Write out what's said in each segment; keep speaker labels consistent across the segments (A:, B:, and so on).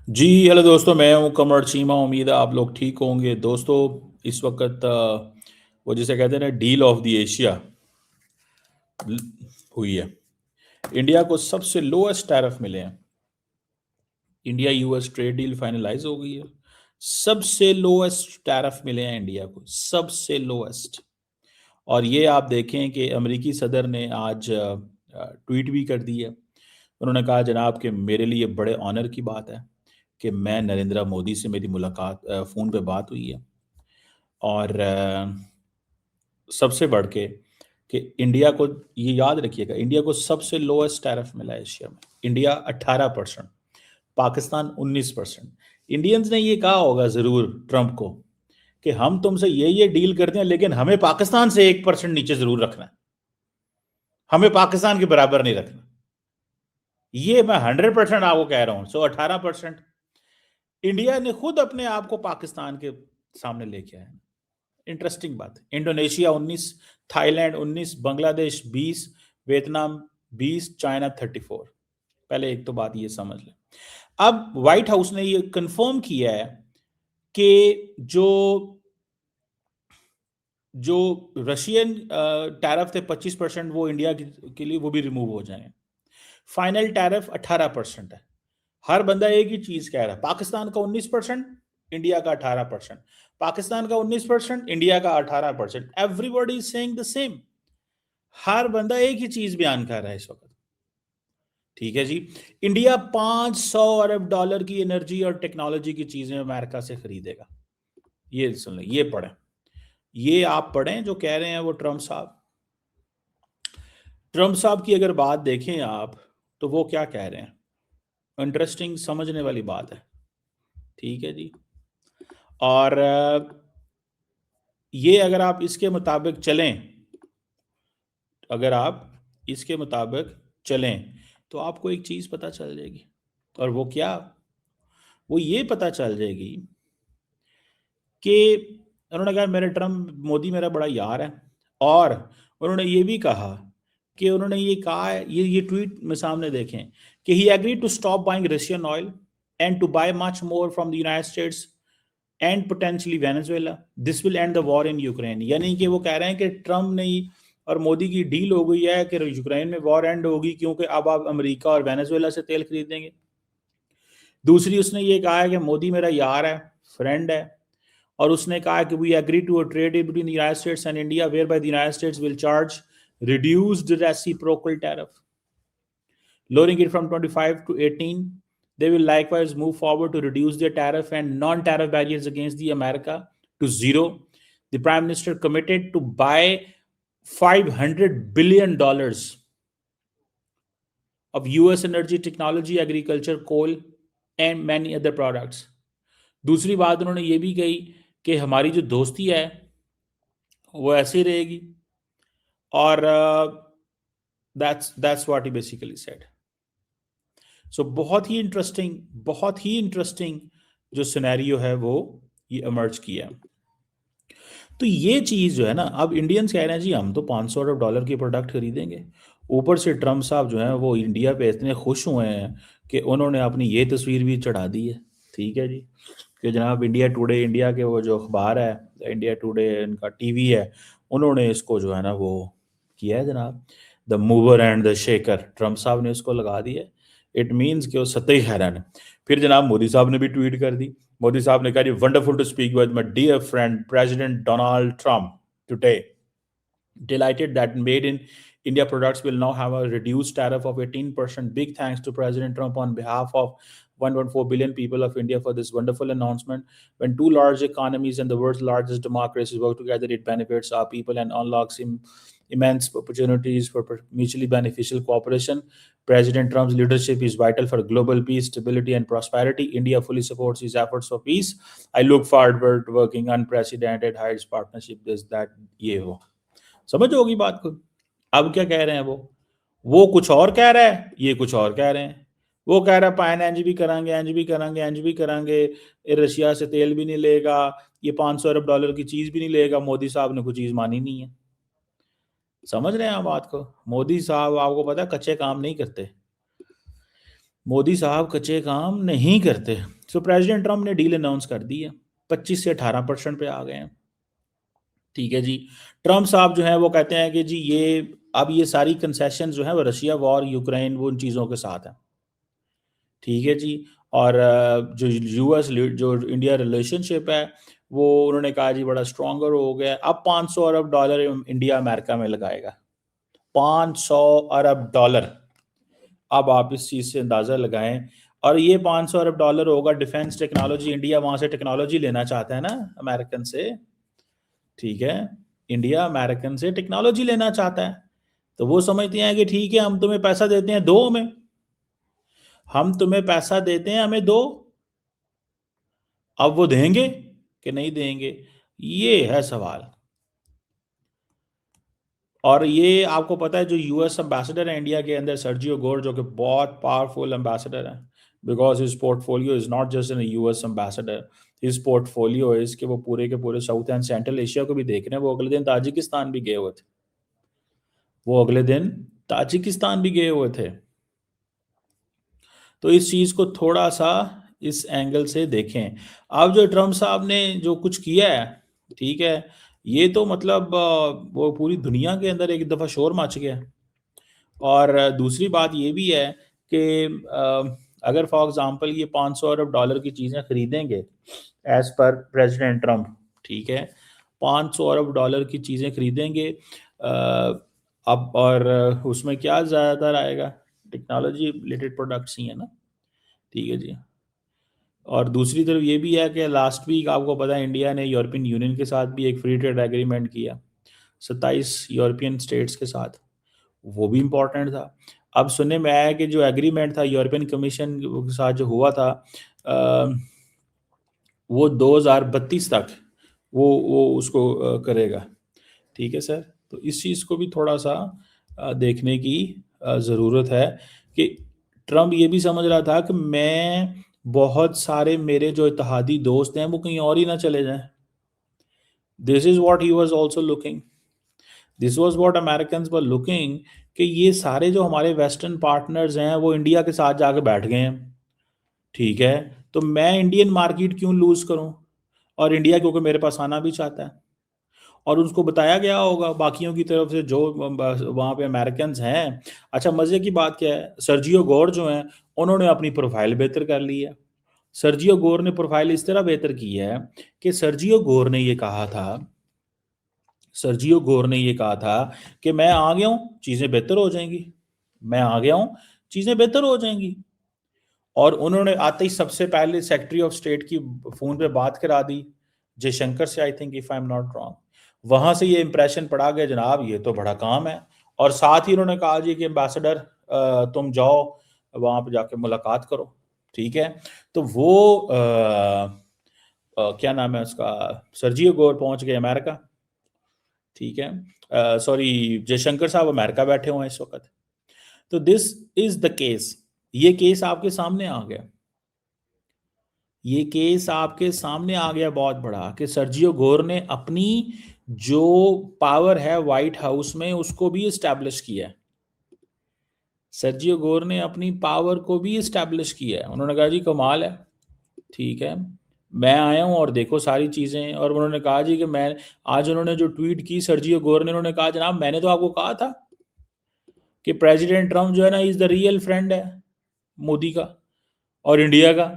A: जी hello दोस्तों, मैं हूं कमर चीमा। उम्मीद है आप लोग ठीक होंगे। दोस्तों, इस वक्त वो जिसे कहते हैं ना, डील ऑफ द एशिया हुई है। इंडिया को सबसे लोएस्ट टैरिफ मिले हैं। India US trade deal finalise हो गई है। सबसे लोएस्ट टैरिफ मिले हैं इंडिया को, सबसे लोएस्ट। और ये आप देखें कि अमेरिकी सदर ने आज ट्वीट भी कर दी है। उन्होंने कहा, जनाब, कि मेरे लिए बड़े ऑनर की बात है कि मैं नरेंद्र मोदी से मेरी मुलाकात फ़ोन पे बात हुई है। और सबसे बढ़ के कि इंडिया को ये याद रखिएगा, इंडिया को सबसे लोएस्ट टैरिफ मिला है एशिया में। इंडिया 18%, पाकिस्तान 19%। इंडियंस ने ये कहा होगा ज़रूर ट्रंप को कि हम तुमसे ये डील करते हैं, लेकिन हमें पाकिस्तान से 1% नीचे ज़रूर रखना है, हमें पाकिस्तान के बराबर नहीं रखना। ये मैं 100% आपको कह रहा हूँ। 18% इंडिया ने खुद अपने आप को पाकिस्तान के सामने लेके आया। इंटरेस्टिंग बात है। Indonesia 19, Thailand 19, Bangladesh 20, Vietnam 20, China 34। पहले एक तो बात ये समझ लें। अब व्हाइट हाउस ने ये कंफर्म किया है कि जो जो रशियन टैरिफ थे 25%, वो इंडिया के लिए वो भी रिमूव हो जाएंगे। फाइनल टैरिफ 18% है। हर बंदा एक ही चीज कह रहा है। पाकिस्तान का 19%, इंडिया का 18%। पाकिस्तान का 19%, इंडिया का 18%। Everybody is saying the same. हर बंदा एक ही चीज बयान कर रहा है इस वक्त। ठीक है जी। इंडिया $500 अरब की एनर्जी और टेक्नोलॉजी की चीजें अमेरिका से खरीदेगा। ये सुन लें, ये पढ़ें, ये आप पढ़ें जो कह रहे हैं वो ट्रंप साहब। ट्रंप साहब की अगर बात देखें आप, तो वो क्या कह रहे हैं, इंटरेस्टिंग, समझने वाली बात है। ठीक है जी। और ये अगर आप इसके मुताबिक चलें, अगर आप इसके मुताबिक चलें तो आपको एक चीज़ पता चल जाएगी। और वो क्या? वो ये पता चल जाएगी कि उन्होंने कहा मेरे ट्रम्प मोदी मेरा बड़ा यार है। और उन्होंने ये भी कहा कि उन्होंने ये कहा है, ये ट्वीट में सामने देखें कि he agree to stop buying Russian oil and to buy much more from the United States and potentially Venezuela. This will end the war in Ukraine. यानी कि वो कह रहे हैं कि ट्रम्प ने और मोदी की डील हो गई है कि यूक्रेन में वॉर एंड होगी, क्योंकि अब आप अमेरिका और वेनेजुएला से तेल खरीदेंगे। दूसरी उसने ये कहा है कि मोदी मेरा यार है, फ्रेंड है। और उसने कहा कि we agree to a trade deal between the United States and India whereby the United States will charge reduced reciprocal tariff, lowering it from 25 to 18. They will likewise move forward to reduce their tariff and non-tariff barriers against the America to zero. The Prime Minister committed to buy $500 billion of US energy, technology, agriculture, coal and many other products. दूसरी बात उन्होंने ये भी कही कि हमारी जो दोस्ती है वो ऐसी रहेगी। और that's what he basically said. सो बहुत ही इंटरेस्टिंग जो सिनेरियो है वो ये इमर्ज किया। तो ये चीज़ जो है ना, अब इंडियंस कह रहे हैं जी हम तो $500 की प्रोडक्ट खरीदेंगे। ऊपर से ट्रम्प साहब जो हैं वो इंडिया पे इतने खुश हुए हैं कि उन्होंने अपनी ये तस्वीर भी चढ़ा दी है। ठीक है जी, कि जनाब इंडिया टुडे, इंडिया के वो जो अखबार है, इंडिया टुडे इनका टीवी है, उन्होंने इसको जो है ना वो किया है जनाब, the mover and the shaker. Trump साहब ने इसको लगा दिया। इट मीन्स कि वो सत्य हैरान है। फिर जनाब मोदी साहब ने भी ट्वीट कर दी। मोदी साहब ने कहा, wonderful to speak with my dear friend President Donald Trump today, delighted that made in India products will now have a reduced tariff of 18%. Big thanks to President Trump on behalf of 114 billion people of India for this wonderful announcement. When two large economies and the world's largest democracies work together, it benefits our people and unlocks immense opportunities for mutually beneficial cooperation. President Trump's leadership is vital for global peace, stability, and prosperity. India fully supports his efforts for peace. I look forward to working unprecedented heights partnership. This, that, ये वो समझ होगी बात को। अब क्या कह रहे हैं वो कुछ और कह रहा है, ये कुछ और कह रहे हैं। वो कह रहा है पाइन एंज भी करांगे, एंज भी करांगे, एंज भी करांगे, रशिया से तेल भी नहीं लेगा, ये $500 की चीज भी नहीं लेगा। मोदी साहब ने कोई चीज मानी नहीं है। समझ रहे हैं आप बात को? मोदी साहब आपको पता है कच्चे काम नहीं करते। मोदी साहब कच्चे काम नहीं करते। सो प्रेसिडेंट ट्रम्प ने डील अनाउंस कर दी है, 25 से 18% पे आ गए हैं। ठीक है जी। ट्रम्प साहब जो है वो कहते हैं कि जी अब ये सारी कंसेशन जो है वो रशिया वॉर यूक्रेन वो उन चीज़ों के साथ है। ठीक है जी। और जो यूएस जो इंडिया रिलेशनशिप है वो उन्होंने कहा जी बड़ा स्ट्रॉन्गर हो गया। अब 500 अरब डॉलर इंडिया अमेरिका में लगाएगा, 500 अरब डॉलर। अब आप इस चीज़ से अंदाज़ा लगाएं। और ये 500 अरब डॉलर होगा डिफेंस टेक्नोलॉजी, इंडिया वहाँ से टेक्नोलॉजी लेना चाहता है ना अमेरिकन से। ठीक है, इंडिया अमेरिकन से टेक्नोलॉजी लेना चाहता है, तो वो समझते हैं कि ठीक है हम तुम्हें पैसा देते हैं, दो हमें, हम तुम्हें पैसा देते हैं, हमें दो। अब वो देंगे कि नहीं देंगे, ये है सवाल। और ये आपको पता है जो यूएस एम्बेसडर है इंडिया के अंदर, सर्जियो गोर, जो कि बहुत पावरफुल एम्बेसडर है, because his portfolio is not just in US ambassador, his portfolio is कि वो पूरे के पूरे साउथ एंड सेंट्रल एशिया को भी देख रहे हैं। वो अगले दिन ताजिकिस्तान भी गए हुए थे, वो अगले दिन ताजिकिस्तान भी गए हुए थे। तो इस चीज़ को थोड़ा सा इस एंगल से देखें। अब जो ट्रम्प साहब ने जो कुछ किया है, ठीक है, ये तो मतलब वो पूरी दुनिया के अंदर एक दफ़ा शोर मच गया। और दूसरी बात ये भी है कि अगर फॉर एग्जांपल ये 500 अरब डॉलर की चीज़ें खरीदेंगे एज पर प्रेसिडेंट ट्रम्प, ठीक है, 500 अरब डॉलर की चीज़ें खरीदेंगे, अब और उसमें क्या ज़्यादातर आएगा, टेक्नोलॉजी रिलेटेड प्रोडक्ट्स ही है ना। ठीक है जी। और दूसरी तरफ ये भी है कि लास्ट वीक आपको पता है इंडिया ने यूरोपियन यूनियन के साथ भी एक फ्री ट्रेड एग्रीमेंट किया 27 यूरोपियन स्टेट्स के साथ, वो भी इम्पोर्टेंट था। अब सुनने में आया कि जो एग्रीमेंट था यूरोपियन कमीशन के साथ जो हुआ था, वो 2032 तक वो उसको करेगा। ठीक है सर। तो इस चीज़ को भी थोड़ा सा देखने की ज़रूरत है कि ट्रम्प ये भी समझ रहा था कि मैं बहुत सारे मेरे जो इत्तेहादी दोस्त हैं वो कहीं और ही ना चले जाएं। This is what he was also looking, this was what Americans were looking, कि ये सारे जो हमारे वेस्टर्न पार्टनर्स हैं वो इंडिया के साथ जाके बैठ गए हैं। ठीक है, तो मैं इंडियन मार्केट क्यों लूज़ करूं, और इंडिया क्योंकि मेरे पास आना भी चाहता है। और उसको बताया गया होगा बाकियों की तरफ से जो वहाँ पे अमेरिकन्स हैं। अच्छा, मज़े की बात क्या है, सर्जियो गोर जो हैं उन्होंने अपनी प्रोफाइल बेहतर कर ली है। सर्जियो गोर ने प्रोफाइल इस तरह बेहतर की है कि सर्जियो गोर ने ये कहा था, सर्जियो गोर ने ये कहा था कि मैं आ गया हूँ चीज़ें बेहतर हो जाएंगी, मैं आ गया हूँ चीज़ें बेहतर हो जाएंगी। और उन्होंने आते ही सबसे पहले सेक्रेटरी ऑफ स्टेट की फ़ोन पे बात करा दी जयशंकर से, I think if I am not wrong. वहां से ये इंप्रेशन पड़ा गया जनाब ये तो बड़ा काम है। और साथ ही उन्होंने कहा जी कि एम्बेसडर तुम जाओ वहां पे जाके मुलाकात करो। ठीक है, तो वो क्या नाम है उसका, सर्जियो गोर पहुंच गए अमेरिका। ठीक है, सॉरी, जयशंकर साहब अमेरिका बैठे हुए हैं इस वक्त। तो दिस इज द केस, ये केस आपके सामने आ गया, ये केस आपके सामने आ गया बहुत बड़ा, कि सर्जियो गोर ने अपनी जो पावर है व्हाइट हाउस में उसको भी इस्टेब्लिश किया है। सर्जियो गोर ने अपनी पावर को भी इस्टेब्लिश किया है। उन्होंने कहा जी कमाल है, ठीक है, मैं आया हूँ और देखो सारी चीज़ें। और उन्होंने कहा जी कि मैं आज, उन्होंने जो ट्वीट की सर्जियो गोर ने, उन्होंने कहा जनाब मैंने तो आपको कहा था कि प्रेसिडेंट ट्रम्प जो है ना इज़ द रियल फ्रेंड है मोदी का और इंडिया का,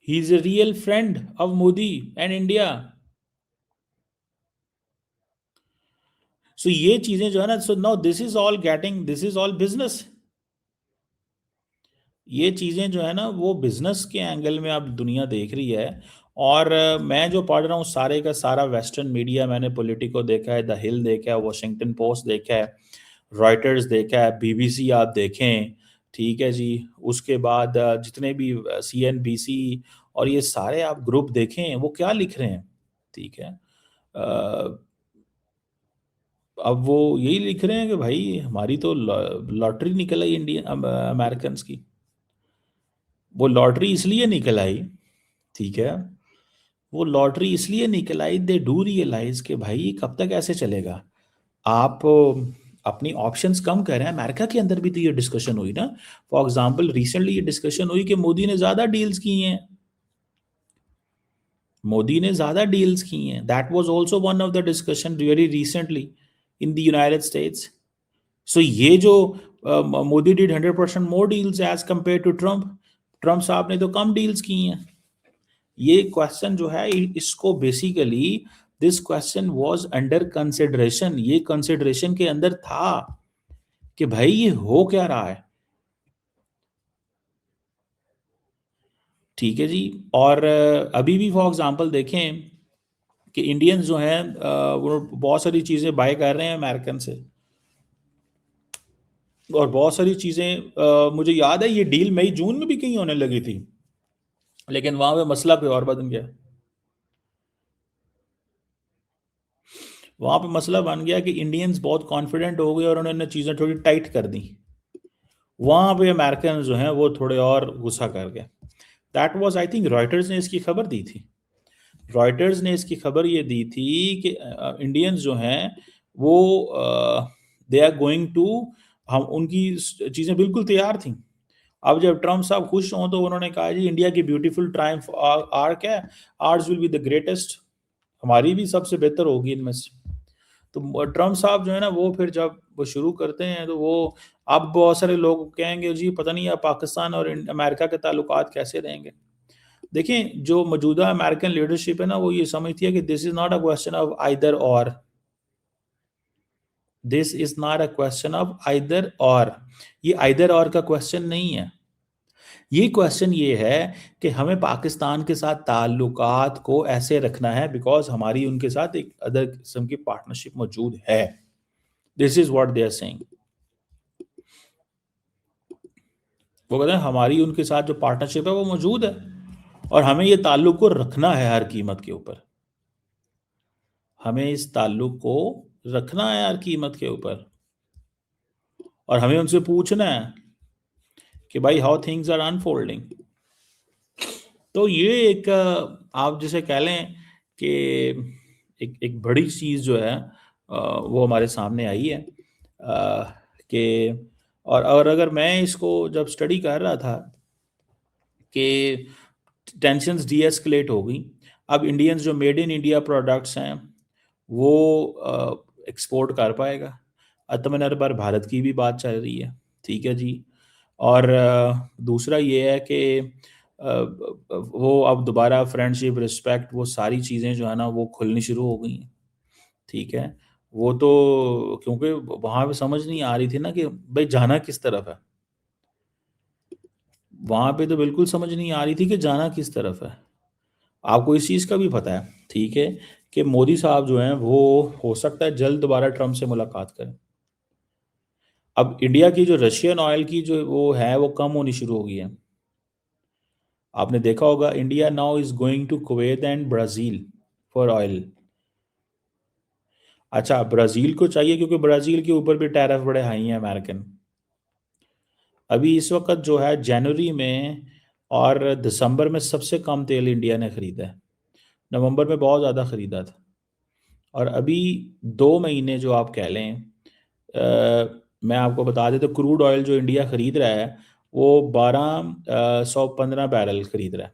A: he is a real friend of Modi and India. So ये चीजें जो है ना, so now this is all getting, this is all business. ये चीजें जो है ना वो बिजनेस के एंगल में अब दुनिया देख रही है। और मैं जो पढ़ रहा हूँ सारे का सारा वेस्टर्न मीडिया, मैंने पॉलिटिको देखा है, द हिल देखा है, वॉशिंगटन पोस्ट देखा है, रॉयटर्स देखा है, बीबीसी आप देखें। ठीक है जी। उसके बाद जितने भी सीएनबीसी और ये सारे आप ग्रुप देखें वो क्या लिख रहे हैं। ठीक है, अब वो यही लिख रहे हैं कि भाई हमारी तो लॉटरी निकल आई इंडियन अमेरिकन की। वो लॉटरी इसलिए निकल आई, ठीक है, वो लॉटरी इसलिए निकल आई, दे डू रियलाइज कि भाई कब तक ऐसे चलेगा। आप अपनी ऑप्शंस कम कर रहे हैं। अमेरिका के अंदर भी तो ये डिस्कशन हुई ना। फॉर एग्जांपल रिसेंटली ये डिस्कशन हुई कि मोदी ने ज़्यादा डील्स की हैं, मोदी ने ज़्यादा डील्स की हैं। That was also one of the discussion very recently in the United States. So ये जो Modi did 100% more deals as compare to Trump, Trump साहब ने तो कम डील्स की हैं। ये क्वेश्चन जो है इसको basically this question was under consideration, ये कंसिडरेशन के अंदर था कि भाई ये हो क्या रहा है। ठीक है जी। और अभी भी फॉर एग्जांपल देखें कि इंडियंस जो हैं वो बहुत सारी चीज़ें बाय कर रहे हैं अमेरिकन से, और बहुत सारी चीज़ें मुझे याद है ये डील मई जून में भी कहीं होने लगी थी, लेकिन वहां पे मसला कोई और बन गया। वहां पे मसला बन गया कि इंडियंस बहुत कॉन्फिडेंट हो गए और उन्होंने चीज़ें थोड़ी टाइट कर दी। वहां पे अमेरिकन जो हैं वो थोड़े और गुस्सा कर गए। That was I think Reuters ने इसकी खबर दी थी। रॉयटर्स ने इसकी खबर ये दी थी कि इंडियंस जो हैं वो दे आर गोइंग टू, हम उनकी चीज़ें बिल्कुल तैयार थी। अब जब ट्रम्प साहब खुश हों तो उन्होंने कहा जी इंडिया की ब्यूटीफुल ट्रायम्फ आर्क है, ours will be the greatest, हमारी भी सबसे बेहतर होगी इनमें से। तो ट्रम्प साहब जो है ना वो फिर जब वो शुरू करते हैं तो वो, अब बहुत सारे लोग कहेंगे जी पता नहीं अब पाकिस्तान और अमेरिका के ताल्लुकात कैसे रहेंगे। देखें जो मौजूदा अमेरिकन लीडरशिप है ना वो ये समझती है कि this is not a question of either or, this is not a question of either or, ये आइदर और का क्वेश्चन नहीं है। ये क्वेश्चन ये है कि हमें पाकिस्तान के साथ ताल्लुकात को ऐसे रखना है बिकॉज हमारी उनके साथ एक अदर किस्म की पार्टनरशिप मौजूद है। This is what they are saying. वो कहते हैं हमारी उनके साथ जो पार्टनरशिप है वो मौजूद है और हमें ये ताल्लुक को रखना है हर कीमत के ऊपर, हमें इस ताल्लुक को रखना है हर कीमत के ऊपर, और हमें उनसे पूछना है कि भाई हाउ थिंग्स आर अनफोल्डिंग। तो ये एक आप जिसे कह लें कि एक एक बड़ी चीज़ जो है वो हमारे सामने आई है कि, और अगर मैं इसको जब स्टडी कर रहा था कि टेंशन्स डी एस्केलेट हो गई, अब इंडियंस जो मेड इन इंडिया प्रोडक्ट्स हैं वो एक्सपोर्ट कर पाएगा। आत्मनिर्भर भारत की भी बात चल रही है, ठीक है जी। और दूसरा ये है कि वो अब दोबारा फ्रेंडशिप, रिस्पेक्ट, वो सारी चीज़ें जो है ना वो खुलनी शुरू हो गई हैं, ठीक है। वो तो क्योंकि वहाँ पे समझ नहीं आ रही थी ना कि भाई जाना किस तरफ है, वहाँ पे तो बिल्कुल समझ नहीं आ रही थी कि जाना किस तरफ है। आपको इस चीज़ का भी पता है, ठीक है, कि मोदी साहब जो हैं वो हो सकता है जल्द दोबारा ट्रम्प से मुलाकात करें। अब इंडिया की जो रशियन ऑयल की जो वो है वो कम होनी शुरू हो गई है। आपने देखा होगा India now is going to Kuwait and Brazil for oil. अच्छा ब्राज़ील को चाहिए क्योंकि ब्राज़ील के ऊपर भी टैरिफ बड़े हाई हैं अमेरिकन। अभी इस वक्त जो है जनवरी में और दिसंबर में सबसे कम तेल इंडिया ने खरीदा है, नवंबर में बहुत ज़्यादा खरीदा था, और अभी 2 महीने जो आप कह लें मैं आपको बता दें तो क्रूड ऑयल जो इंडिया ख़रीद रहा है वो 1215 खरीद रहा है।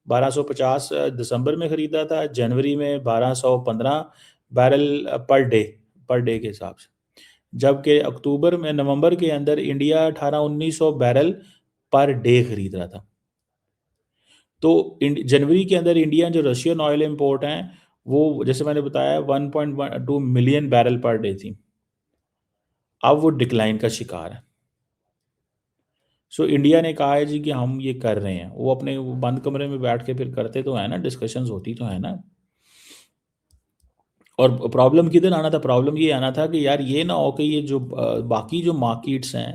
A: 1250 दिसंबर में ख़रीदा था, जनवरी में 1215 बैरल पर डे के हिसाब से, जबकि अक्टूबर में, नवंबर के अंदर इंडिया 1800-1900 बैरल पर डे खरीद रहा था। तो जनवरी के अंदर इंडिया जो रशियन ऑयल इंपोर्ट हैं वो जैसे मैंने बताया 1.2 मिलियन बैरल पर डे थी, अब वो डिक्लाइन का शिकार है। सो इंडिया ने कहा है जी कि हम ये कर रहे हैं, वो अपने वो बंद कमरे में बैठ के फिर करते तो है ना, डिस्कशंस होती तो है ना। और प्रॉब्लम किधर आना था, प्रॉब्लम ये आना था कि यार ये ना हो कि ये जो बाकी जो मार्केट्स हैं,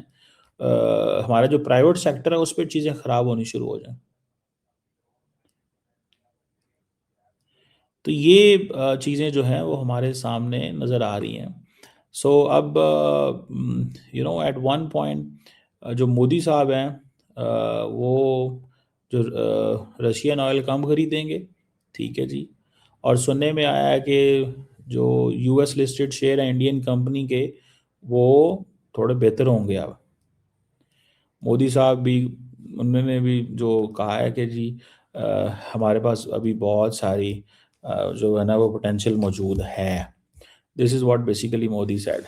A: हमारा जो प्राइवेट सेक्टर है उस पर चीज़ें ख़राब होनी शुरू हो जाएं। तो ये चीज़ें जो हैं वो हमारे सामने नज़र आ रही हैं। सो अब you know at one point जो मोदी साहब हैं वो जो रशियन ऑयल कम खरीदेंगे, ठीक है जी। और सुनने में आया है कि जो यूएस लिस्टेड शेयर है इंडियन कंपनी के वो थोड़े बेहतर होंगे अब। मोदी साहब भी, उन्होंने भी जो कहा है कि जी हमारे पास अभी बहुत सारी जो है ना वो पोटेंशियल मौजूद है। This is what basically Modi said.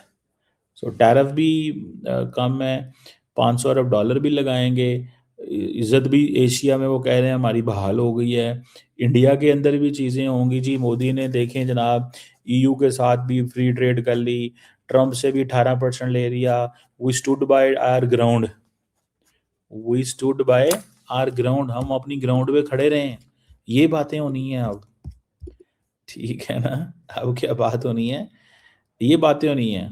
A: So tariff भी कम है, 500 अरब डॉलर भी लगाएंगे, इज़्ज़त भी एशिया में वो कह रहे हैं हमारी बहाल हो गई है। इंडिया के अंदर भी चीज़ें होंगी जी। मोदी ने देखें जनाब ईयू के साथ भी फ्री ट्रेड कर ली, ट्रंप से भी 18% ले लिया। We stood by our ground, we stood by our ground, हम अपनी ग्राउंड पे खड़े रहे हैं। ये बातें होनी है अब, ठीक है ना। अब क्या बात होनी है, ये बातें होनी है।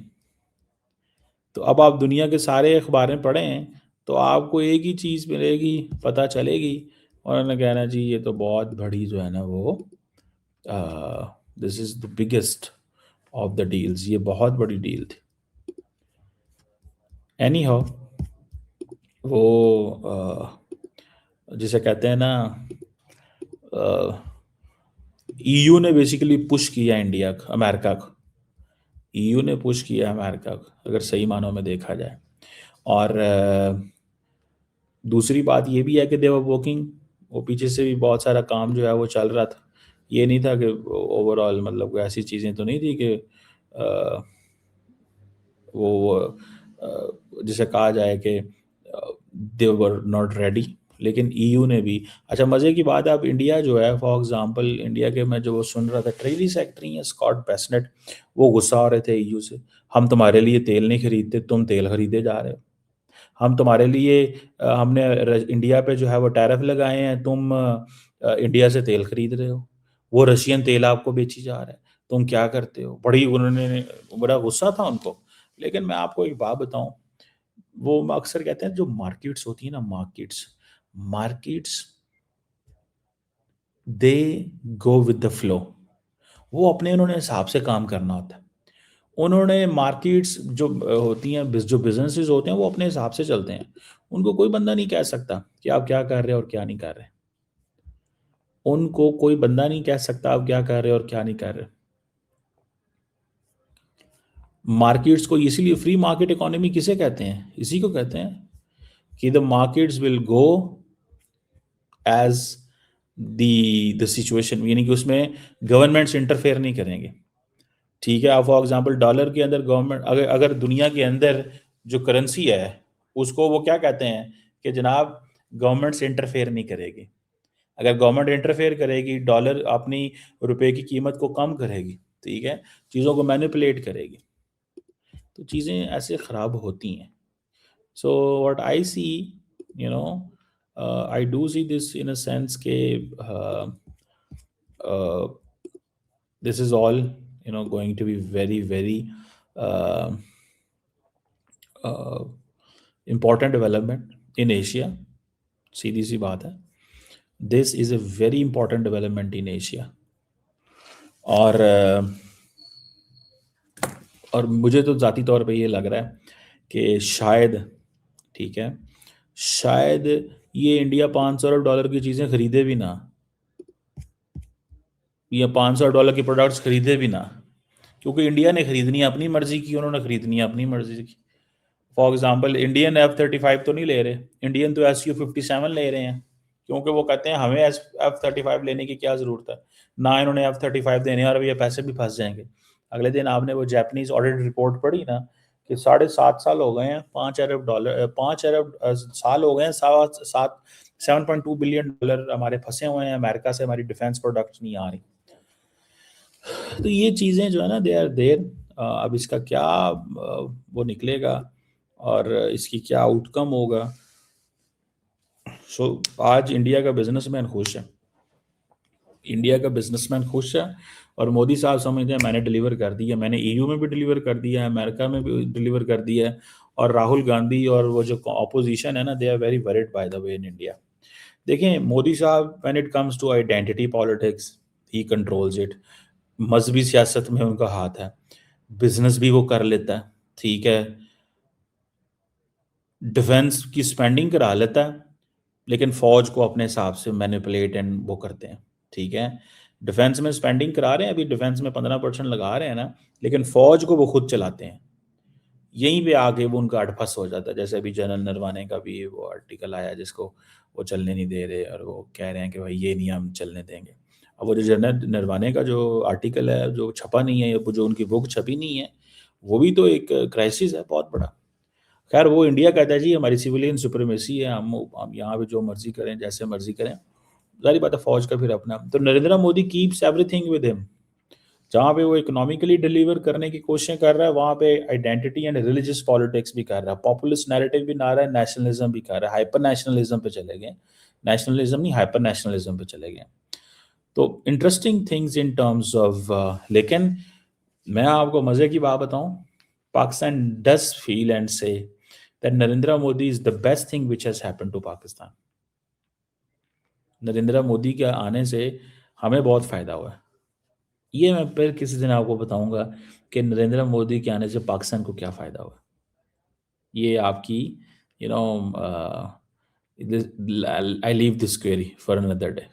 A: तो अब आप दुनिया के सारे अखबारें पढ़ें तो आपको एक ही चीज़ मिलेगी, पता चलेगी। और उन्होंने कहना जी ये तो बहुत बड़ी जो है ना वो this is the biggest of the deals, ये बहुत बड़ी डील थी। एनी हाउ, वो जिसे कहते हैं ना ईयू ने बेसिकली पुश किया इंडिया को, अमेरिका को। ईयू ने पुश किया अमेरिका को, अगर सही मानों में देखा जाए। और दूसरी बात ये भी है कि देवर वर्किंग, वो पीछे से भी बहुत सारा काम जो है वो चल रहा था। ये नहीं था कि ओवरऑल मतलब कोई ऐसी चीज़ें तो नहीं थी कि वो जिसे कहा जाए कि दे वर नॉट रेडी। लेकिन ईयू ने भी, अच्छा मज़े की बात है, अब इंडिया जो है फॉर एग्जांपल इंडिया के, मैं जो वो सुन रहा था ट्रेजरी सेक्रेटरी हैं स्कॉट बेसनेट, वो गुस्सा हो रहे थे ईयू से। हम तुम्हारे लिए तेल नहीं खरीदते, तुम तेल खरीदे जा रहे हो। हम तुम्हारे लिए हमने इंडिया पे जो है वो टैरिफ लगाए हैं, तुम इंडिया से तेल खरीद रहे हो। वो रशियन तेल आपको बेची जा रहा है, तुम क्या करते हो। बड़ी उन्होंने, बड़ा गुस्सा था उनको। लेकिन मैं आपको एक बात बताऊं, वो अक्सर कहते हैं जो मार्केट्स होती है ना, markets markets they go with the flow. वो अपने उन्होंने हिसाब से काम करना होता है। उन्होंने मार्केट्स जो होती हैं, जो बिजनेसेस होते हैं, वो अपने हिसाब से चलते हैं। उनको कोई बंदा नहीं कह सकता कि आप क्या कर रहे हो और क्या नहीं कर रहे। उनको कोई बंदा नहीं कह सकता आप क्या कर रहे हो और क्या नहीं कर रहे। मार्केट्स को इसीलिए फ्री मार्केट इकोनॉमी किसे कहते हैं, इसी को कहते हैं कि the markets will go as the situation, यानी कि उसमें गवर्नमेंट्स इंटरफेयर नहीं करेंगे। ठीक है, आप फॉर एग्जांपल डॉलर के अंदर गवर्नमेंट, अगर अगर दुनिया के अंदर जो करेंसी है उसको वो क्या कहते हैं कि जनाब गवर्नमेंट से इंटरफेयर नहीं करेगी। अगर गवर्नमेंट इंटरफेयर करेगी, डॉलर अपनी रुपए की कीमत को कम करेगी, ठीक है, चीज़ों को मैनिपुलेट करेगी, तो चीज़ें ऐसे ख़राब होती हैं। So what I see, you know, I do see this in a sense के this is all, going to be very very uh, uh, important development in Asia. सीधी सी बात है, this is a very important development in Asia. और मुझे तो ज़ाती तौर पे ये लग रहा है कि शायद, ठीक है, शायद ये इंडिया 500 अरब डॉलर की चीज़ें खरीदे भी ना, या 500 डॉलर के प्रोडक्ट्स खरीदे भी ना, क्योंकि इंडिया ने खरीदनी है अपनी मर्जी की, उन्होंने खरीदनी है अपनी मर्जी की। फॉर एग्जाम्पल इंडियन F-35 तो नहीं ले रहे, इंडियन तो SU-57 ले रहे हैं, क्योंकि वो कहते हैं हमें F-35 लेने की क्या ज़रूरत है, ना इन्होंने F-35 देने, और अब ये पैसे भी फंस जाएंगे। अगले दिन आपने वो जापानीज ऑडिट रिपोर्ट पढ़ी ना कि 7.5 साल हो गए हैं, 5 अरब डॉलर, 5 अरब साल हो गए हैं, 7.2 बिलियन डॉलर हमारे फंसे हुए हैं अमेरिका से, हमारी डिफेंस प्रोडक्ट्स नहीं आ रही। तो ये चीज़ें जो है ना दे आर देर। अब इसका क्या वो निकलेगा और इसकी क्या आउटकम होगा। सो आज इंडिया का बिजनेसमैन खुश है, इंडिया का बिजनेसमैन खुश है, और मोदी साहब समझते हैं मैंने डिलीवर कर दिया, मैंने ईयू में भी डिलीवर कर दिया है, अमेरिका में भी डिलीवर कर दिया है। और राहुल गांधी और वो जो ऑपोजिशन है ना, they are very worried by the way in India. देखें मोदी साहब, when it comes to identity politics, he controls it. मजहबी सियासत में उनका हाथ है, बिजनेस भी वो कर लेता है, ठीक है, डिफेंस की स्पेंडिंग करा लेता है, लेकिन फौज को अपने हिसाब से मैनिपुलेट एंड वो करते हैं, ठीक है। डिफेंस में स्पेंडिंग करा रहे हैं, अभी डिफेंस में 15% लगा रहे हैं ना, लेकिन फौज को वो खुद चलाते हैं। यहीं पे आके वो उनका अटफस हो जाता है। जैसे अभी जनरल नरवाने का भी वो आर्टिकल आया जिसको वो चलने नहीं दे रहे और वो कह रहे हैं कि भाई ये नहीं हम चलने देंगे। अब वो जो जनरल नरवाने का जो आर्टिकल है जो छपा नहीं है, जो उनकी बुक छपी नहीं है, वो भी तो एक क्राइसिस है बहुत बड़ा। खैर वो इंडिया कहता है जी हमारी सिविलियन सुप्रीमेसी है, हम यहाँ पे जो मर्जी करें, जैसे मर्जी करें। ज़ाहिर बात है फौज का फिर अपना। तो Narendra Modi keeps everything with him. जहाँ पे वो इकोनॉमिकली डिलीवर करने की कोशिशें कर रहा है, वहाँ पे आइडेंटिटी एंड रिलीजियस पॉलिटिक्स भी कर रहा है, पॉपुलिस्ट नैरेटिव भी ला रहा है, नेशनलिज्म भी कर रहा है, हाइपर नेशनलिज्म पे चले गए। नेशनलिज्म नहीं, हाइपर नेशनलिज्म पे चले गए। तो interesting things in terms of, लेकिन मैं आपको मजे की बात बताऊं, Pakistan does feel and say that Narendra Modi is the best thing which has happened to Pakistan. Narendra Modi के आने से हमें बहुत फायदा हुआ है। ये मैं फिर किसी दिन आपको बताऊंगा कि नरेंद्र मोदी के आने से पाकिस्तान को क्या फ़ायदा हुआ। ये आपकी you know I leave this query for another day.